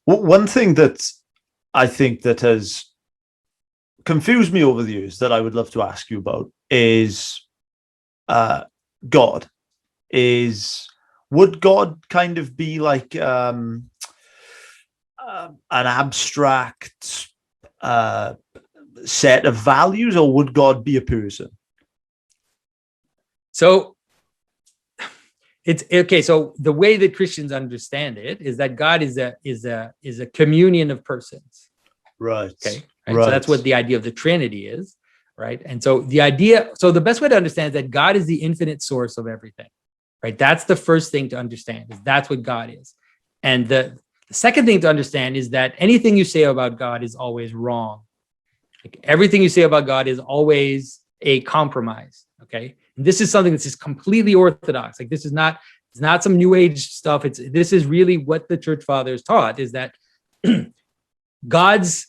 One thing that I think that has confused me over the years that I would love to ask you about is God. Is Would God kind of be like an abstract set of values, or would God be a person? So it's okay. So the way that Christians understand it is that God is a communion of persons. Right. Okay. Right? Right. So that's what the idea of the Trinity is. Right. And so the best way to understand is that God is the infinite source of everything. Right. That's the first thing to understand, is that's what God is. And the second thing to understand is that anything you say about God is always wrong. Like everything you say about God is always a compromise. Okay. And this is something that's just completely orthodox. Like it's not some new age stuff. This is really what the church fathers taught, is that God's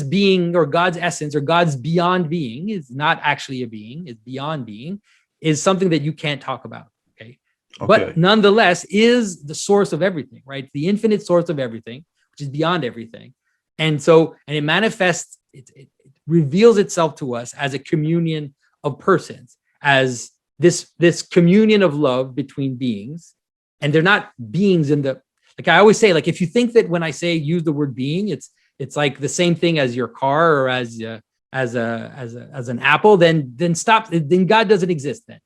being, or God's essence, or God's beyond being, is not actually a being, is beyond being, is something that you can't talk about. Okay. But nonetheless is the source of everything, right? The infinite source of everything, which is beyond everything. And it manifests, it reveals itself to us as a communion of persons, as this communion of love between beings. And they're not beings like I always say, like, if you think that when I say use the word being, it's like the same thing as your car, or as an apple, then stop. Then God doesn't exist then.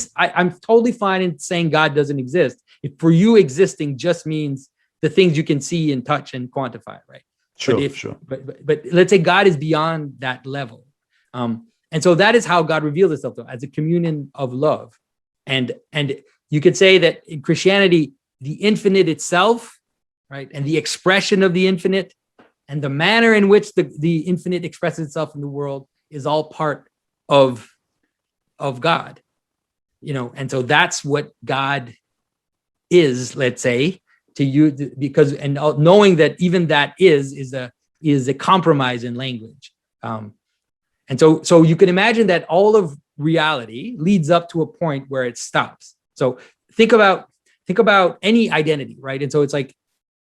I'm totally fine in saying God doesn't exist if for you existing just means the things you can see and touch and quantify, right? Sure. But let's say God is beyond that level. And so that is how God reveals itself to us, as a communion of love. And you could say that in Christianity, the infinite itself, right, and the expression of the infinite, and the manner in which the infinite expresses itself in the world, is all part of God. And so that's what God is, let's say, to you, because, and knowing that even that is a compromise in language. And so you can imagine that all of reality leads up to a point where it stops. So think about any identity, right? And so it's like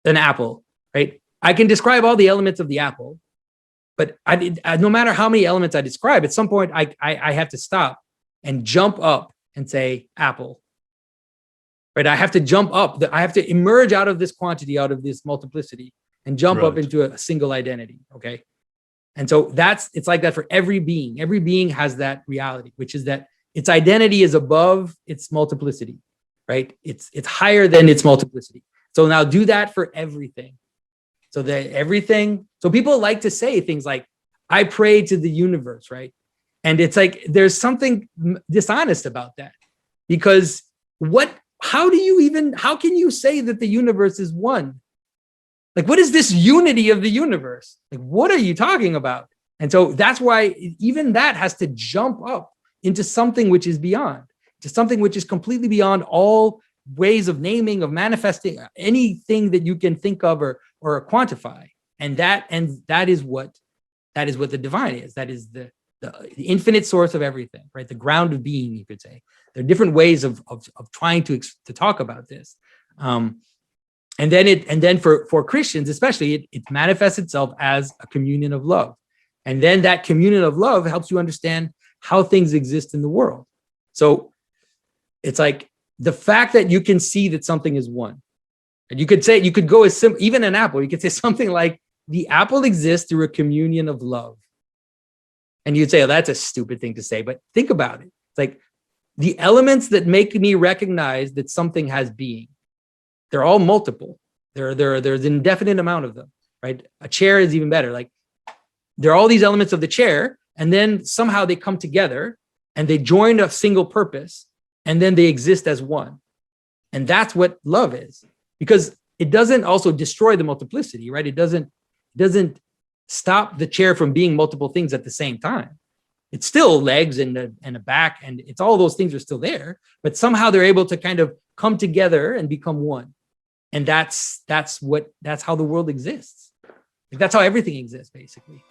an apple, right? I can describe all the elements of the apple, but no matter how many elements I describe, at some point I have to stop and jump up and say apple, right? I have to jump up. I have to emerge out of this quantity, out of this multiplicity, and jump up into a single identity. Okay. And so it's like that for every being. Every being has that reality, which is that its identity is above its multiplicity, right? It's higher than its multiplicity. So now do that for everything. So people like to say things like, I pray to the universe, right? And it's like, there's something dishonest about that, because how can you say that the universe is one? Like, what is this unity of the universe? Like, what are you talking about? And so that's why even that has to jump up into something which is beyond, to something which is completely beyond all ways of naming, of manifesting, anything that you can think of or quantify. And that is what the divine is. That is the infinite source of everything, right? The ground of being, you could say. There are different ways of trying to talk about this. And then for Christians, especially, it manifests itself as a communion of love. And then that communion of love helps you understand how things exist in the world. So it's like the fact that you can see that something is one. And you could go as simple, even an apple, you could say something like, the apple exists through a communion of love. And you'd say, oh, that's a stupid thing to say, but think about it. It's like the elements that make me recognize that something has being, they're all multiple. There's an indefinite amount of them, right? A chair is even better. Like, there are all these elements of the chair, and then somehow they come together and they join a single purpose, and then they exist as one. And that's what love is, because it doesn't also destroy the multiplicity, right? It doesn't stop the chair from being multiple things at the same time. It's still legs and a back, and it's all those things are still there, but somehow they're able to kind of come together and become one. And that's how the world exists. Like, that's how everything exists, basically.